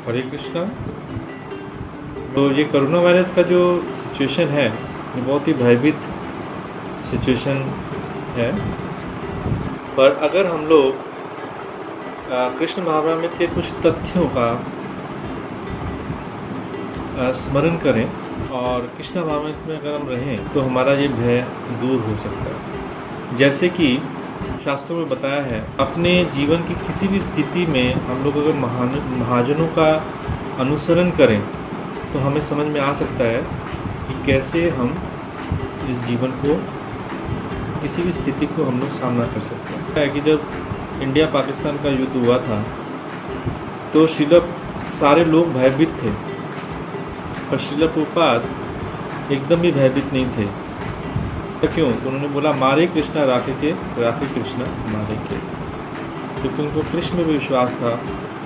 हरे कृष्णा। तो ये corona virus का जो सिचुएशन है ये बहुत ही भयभीत सिचुएशन है। पर अगर हम लोग कृष्ण महाभारत के कुछ तथ्यों का स्मरण करें और कृष्ण भावनामृत में अगर हम रहें तो हमारा ये भय दूर हो सकता है। जैसे कि शास्त्रों में बताया है, अपने जीवन की किसी भी स्थिति में हम लोग अगर महाजनों का अनुसरण करें तो हमें समझ में आ सकता है कि कैसे हम इस जीवन को, किसी भी स्थिति को हम लोग सामना कर सकते हैं। है कि जब इंडिया पाकिस्तान का युद्ध हुआ था तो सारे लोग भयभीत थे, पर श्रील प्रभुपाद एकदम भी भयभीत नहीं थे। तो क्यों? तो उन्होंने बोला, मारे कृष्णा राखे के, राखे कृष्णा मारे के। क्योंकि उनको कृष्ण में भी विश्वास था,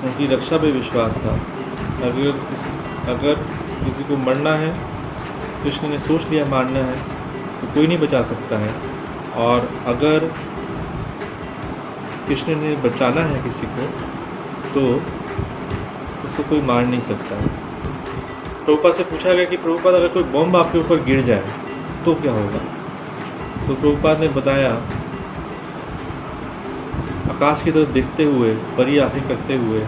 उनकी रक्षा पे विश्वास था। अगर किसी को मरना है, कृष्ण ने सोच लिया मारना है, तो कोई नहीं बचा सकता है। और अगर कृष्ण ने बचाना है किसी को तो उसको कोई मार नहीं सकता है। प्रभुपाद से पूछा गया कि प्रभुपाद अगर कोई बम आपके ऊपर गिर जाए तो क्या होगा? तो प्रभुपाद ने बताया, आकाश की तरफ देखते हुए, बड़ी आंखें करते हुए,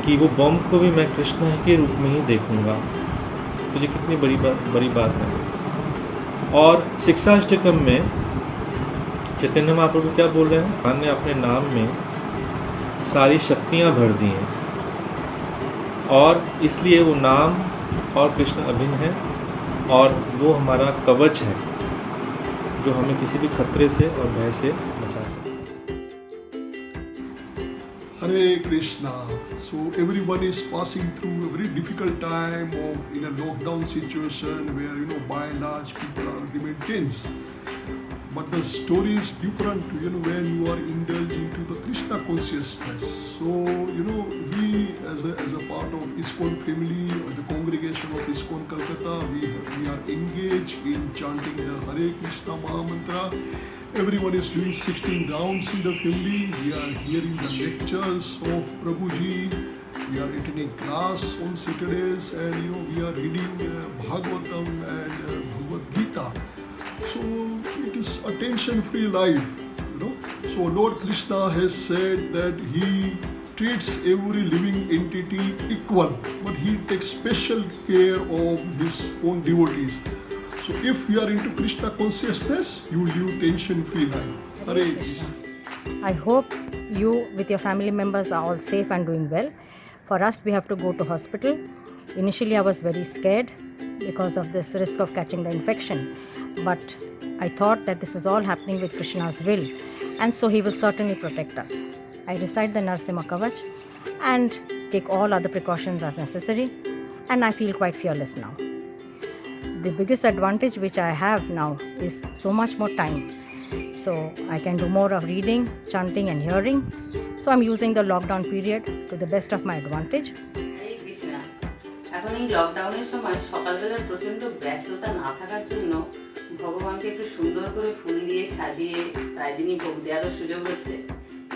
कि वो बम को भी मैं कृष्ण के रूप में ही देखूंगा। तो ये कितनी बड़ी बात है। और शिक्षा अष्टकम में चैतन्य महाप्रभु क्या बोल रहे हैं? भगवान ने अपने नाम में सारी शक्तियाँ भर दी हैं और इसलिए वो नाम और कृष्ण अभिन्न है और वो हमारा कवच है जो हमें किसी भी खतरे से और भय से बचा सकता है। Hare Krishna. So everyone is passing through a very difficult time in a lockdown situation where by and large people are remain tense. But the story is different, when you are indulged into the Krishna consciousness. So, we as a part of ISKCON family, or the congregation of ISKCON Calcutta, we are engaged in chanting the Hare Krishna Maha Mantra. Everyone is doing 16 rounds in the family. We are hearing the lectures of Prabhuji. We are attending class on Saturdays, and we are reading Bhagavatam and Bhagavad Gita. So it is a tension-free life, So Lord Krishna has said that He treats every living entity equal, but He takes special care of His own devotees. So if you are into Krishna consciousness, you live tension-free life. Hare Krishna. I hope you with your family members are all safe and doing well. For us, we have to go to hospital. Initially, I was very scared because of this risk of catching the infection. But I thought that this is all happening with Krishna's will, and so He will certainly protect us. I recite the Narasimha Kavach and take all other precautions as necessary, and I feel quite fearless now. The biggest advantage which I have now is so much more time. So I can do more of reading, chanting and hearing. So I'm using the lockdown period to the best of my advantage. হরে কৃষ্ণা। এখন এই লকডাউনের সময় সকালবেলার প্রচণ্ড ব্যস্ততা না থাকার জন্য ভগবানকে একটু সুন্দর করে ফুল দিয়ে সাজিয়ে প্রায় দিনই ভোগ দেওয়ারও সুযোগ হচ্ছে।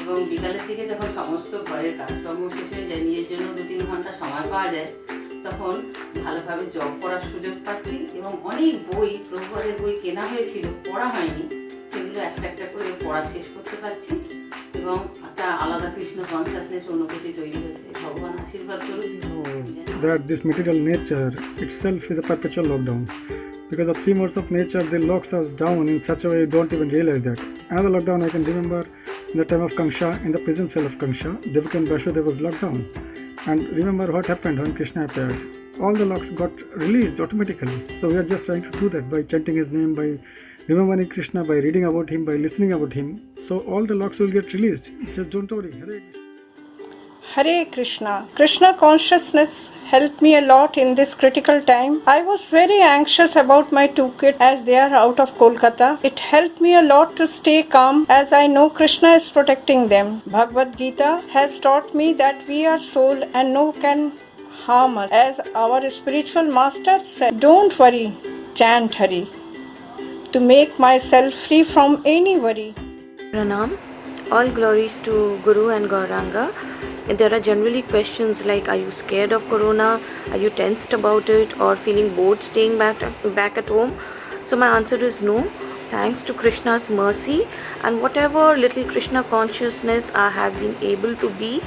এবং বিকালের দিকে যখন সমস্ত ঘরের কাজকর্ম শেষ হয়ে যায়, নিজের জন্য 2-3 ঘন্টা সময় পাওয়া যায়, তখন ভালোভাবে জব করার সুযোগ পাচ্ছি। এবং অনেক বই, প্রভুপাদের বই কেনা হয়েছিল, পড়া হয়নি, সেগুলো একটা একটা করে পড়া শেষ করতে পারছি এবং একটা আলাদা কৃষ্ণ কনসাসনেস অনুভূতি তৈরি হয়েছে। ভগবান আশীর্বাদ করুন। That this material nature itself is a perpetual lockdown. Because of 3 modes of nature, they locks us down in such a way you don't even realize that. Another lockdown I can remember in the time of Kangsha, in the prison cell of Kangsha, Devaki and Vasudeva was locked down. And remember what happened when Krishna appeared. All the locks got released automatically. So we are just trying to do that by chanting his name, by remembering Krishna, by reading about him, by listening about him. So all the locks will get released. Just don't worry. Hare Krishna. Hare Krishna. Krishna consciousness helped me a lot in this critical time. I was very anxious about my 2 kids as they are out of Kolkata. It helped me a lot to stay calm as I know Krishna is protecting them. Bhagavad Gita has taught me that we are soul and no can harm us. As our spiritual master said, don't worry, chant Hari to make myself free from any worry. प्रणाम। All glories to Guru and Gauranga. There are generally questions like, are you scared of corona? Are you tensed about it or feeling bored staying back at home? So my answer is no. Thanks to Krishna's mercy and whatever little Krishna consciousness I have been able to be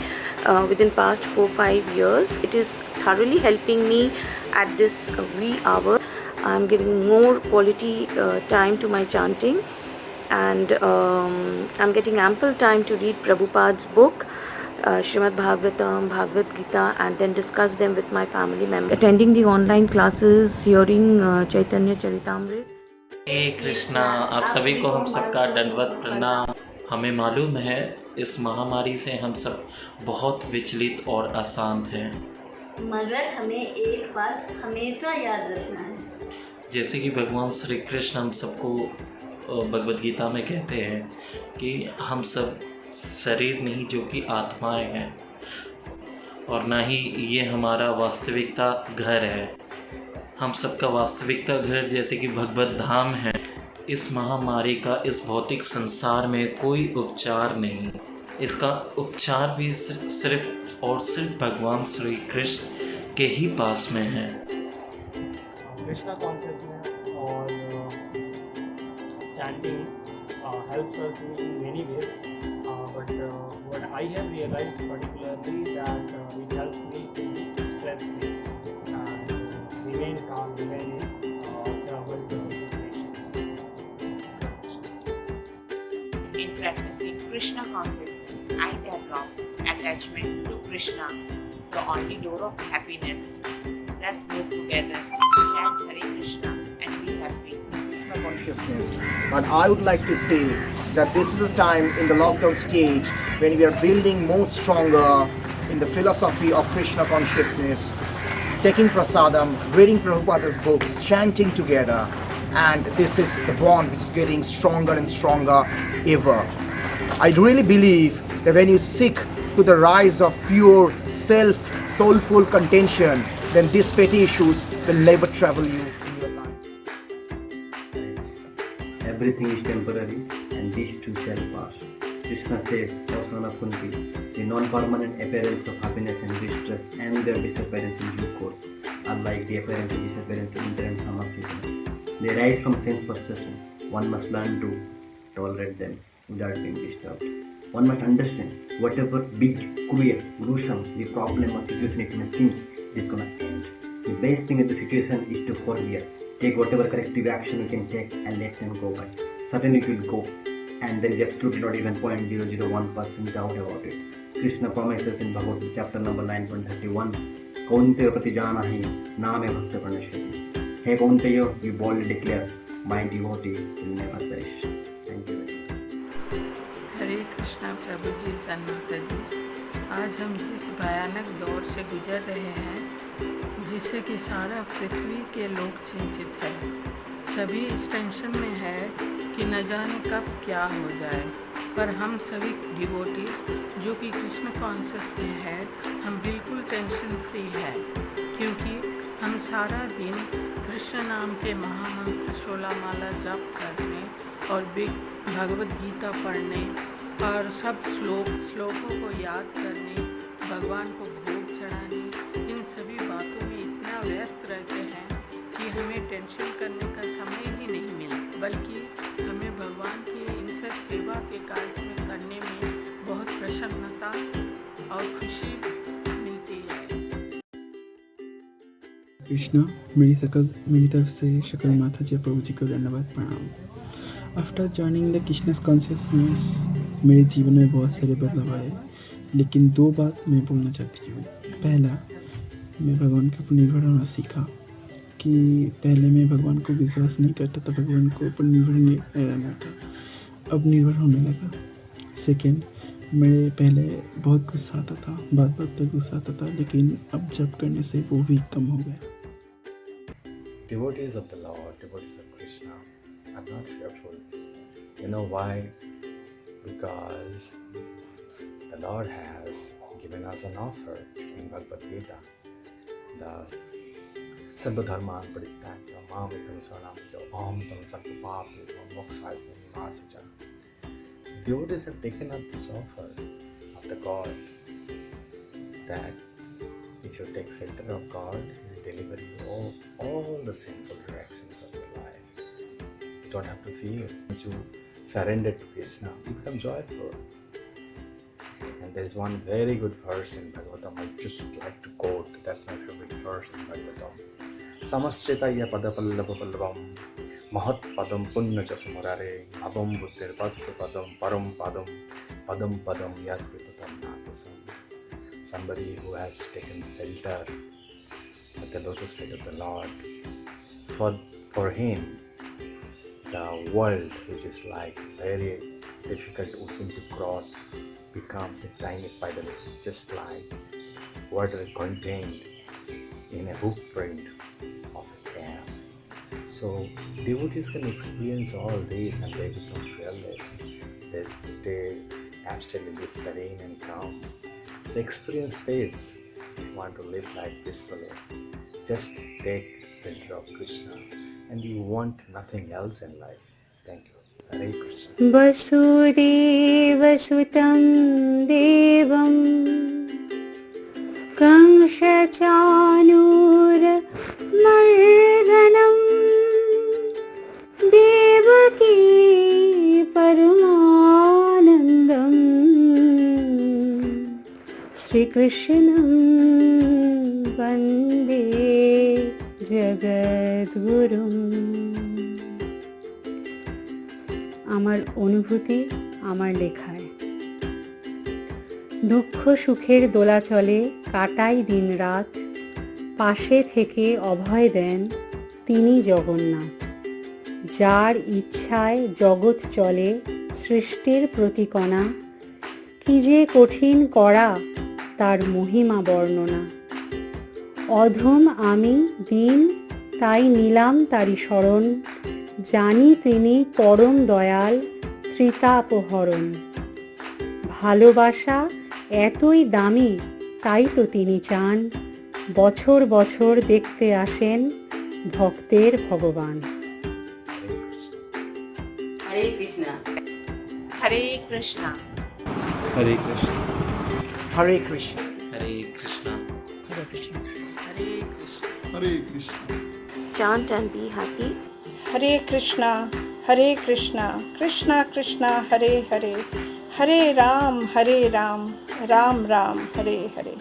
within past 4-5 years, it is thoroughly helping me at this wee hour. I'm giving more quality time to my chanting, and I'm getting ample time to read Prabhupada's book, Srimad Bhagavatam, Bhagavad Gita, and then discuss them with my family members. Attending the online classes, hearing Chaitanya Charitamrita. हे कृष्णा, आप सभी को हम सबका दंडवत प्रणाम। हमें मालूम है इस महामारी से हम सब बहुत विचलित और अशांत हैं, मगर हमें एक बात हमेशा याद रखना है। जैसे कि भगवान श्री कृष्ण हम सबको भगवद गीता में कहते हैं कि हम सब शरीर नहीं जो कि आत्माएं हैं, और ना ही ये हमारा वास्तविकता घर है। हम सबका वास्तविकता घर जैसे कि भगवत धाम है। इस महामारी का इस भौतिक संसार में कोई उपचार नहीं, इसका उपचार भी सिर्फ और सिर्फ भगवान श्री कृष्ण के ही पास में है। Krishna consciousness or chanting helps us in many ways, but what I have realized particularly that it helps me to be stress-free and remain calm, remain avoid situations. In practicing Krishna consciousness, I develop attachment to Krishna, the only door of happiness. Let's move together, chant Hare Krishna and be happy. Krishna consciousness. But I would like to say that this is a time in the lockdown stage when we are building more stronger in the philosophy of Krishna consciousness, taking prasadam, reading Prabhupada's books, chanting together, and this is the bond which is getting stronger and stronger ever. I really believe that when you seek to the rise of pure soulful contention, then these petty issues will never trouble you in your life. Everything is temporary and these too shall pass. Krishna says, O son of Kunti, the non-permanent appearance of happiness and distress and their disappearance in due course are like the appearance and disappearance of winter and summer season. They rise from sense perception. One must learn to tolerate them without being disturbed. One must understand whatever big, cruel, gruesome the problem or situation it may seem, it is gonna end. The best thing in the situation is to forbear. Take whatever corrective action you can take and let them go by. Certainly it will go, and there is absolutely not even 0.001% doubt about it. Krishna promises in Bhagavad Gita chapter number 9.31, Kaunteya pratijanahi name bhakta pranashati. Hey Kaunteya, we boldly declare, my devotee will never perish. Thank you very much. हरे कृष्णा प्रभु जी सन्माता जी, आज हम जिस भयानक दौर से गुजर रहे हैं जिससे कि सारा पृथ्वी के लोग चिंतित है, सभी इस टेंशन में है कि न जाने कब क्या हो जाए। पर हम सभी डिवोटीज जो कि कृष्ण कॉन्शियस में है, हम बिल्कुल टेंशन फ्री है, क्योंकि हम सारा दिन कृष्ण नाम के महामंत्र 16 माला जप करने और भगवद गीता पढ़ने और सब श्लोकों को याद करने, भगवान को भोग चढ़ाने, इन सभी बातों में इतना व्यस्त रहते हैं कि हमें टेंशन करने का समय ही नहीं मिला, बल्कि हमें भगवान की इन सब सेवा के कार्य में करने में बहुत प्रसन्नता और खुशी मिलती है। कृष्णा, मेरी तरफ से शकल माता जी प्रभु जी को धन्यवाद प्रणाम। After joining the Krishna's consciousness मेरे जीवन में बहुत सारे बदलाव आए, लेकिन दो बात मैं बोलना चाहती हूँ। पहला, मैं भगवान के ऊपर निर्भर होना सीखा कि पहले मैं भगवान को विश्वास नहीं करता था, भगवान को ऊपर निर्भर नहीं रहना था, अब निर्भर होने लगा। सेकेंड, मेरे पहले बहुत गुस्सा आता था, बात पर गुस्सा आता था, लेकिन अब जब करने से वो भी कम हो गया। Devotees of the Lord, devotees of Krishna, are not fearful. You know why? Because the Lord has given us an offer in Bhagavad Gita. The Sarvadharman Parityajya Mamekam Saranam Aham Tam Sattva Papi Mokshasya Nivasaja. devotees have taken up this offer of the God that if you take shelter of God, He will deliver you all the sinful reactions of your life. You don't have to fear. Once you surrender to Krishna, you become joyful. And there is one very good verse in Bhagavatam I just like to quote. That's my favorite verse in Bhagavatam. Samasritaya padapallava pallavam mahat padam punna chasamurare abam buddhir patsa padam param padam padam padam yad vipatam nagasam. Somebody who has taken shelter at the lotus feet of the Lord, for him, the world, which is like very difficult ocean to cross, becomes a tiny puddle, just like water contained in a hoof print of a calf. So devotees can experience all this and they become fearless. They stay absolutely serene and calm. So experience this. If you want to live like this fellow, just take center of Krishna and you want nothing else in life. Thank you. Hare Krishna. वसुदेवसुतं देवं कंसचाणूरमर्दनं देवकी परमानन्दं श्रीकृष्णं वन्दे जगद्गुरुम्। আমার অনুভূতি আমার লেখায়। দুঃখ সুখের দোলাচলে কাটাই দিন রাত, পাশে থেকে অভয় দেন তিনি জগন্নাথ। যার ইচ্ছায় জগৎ চলে সৃষ্টির প্রতিকণা, কি যে কঠিন করা তার মহিমা বর্ণনা। অধম আমি দিন তাই নিলাম তারি শরণ, জানি তিনি পরম দয়াল ত্রিতাপহরণ। ভালোবাসা এতই দামি তাই তো তিনি চান, বছর বছর দেখতে আসেন ভক্তের ভগবান। হরে Krishna. Hare Krishna. Hare Krishna. Hare Krishna. Hare Krishna. Hare Krishna. Hare Krishna. Hare Krishna. Chant and be happy. Hare Krishna, Krishna Krishna, Hare Hare, Hare Ram, Ram Ram, Hare Hare.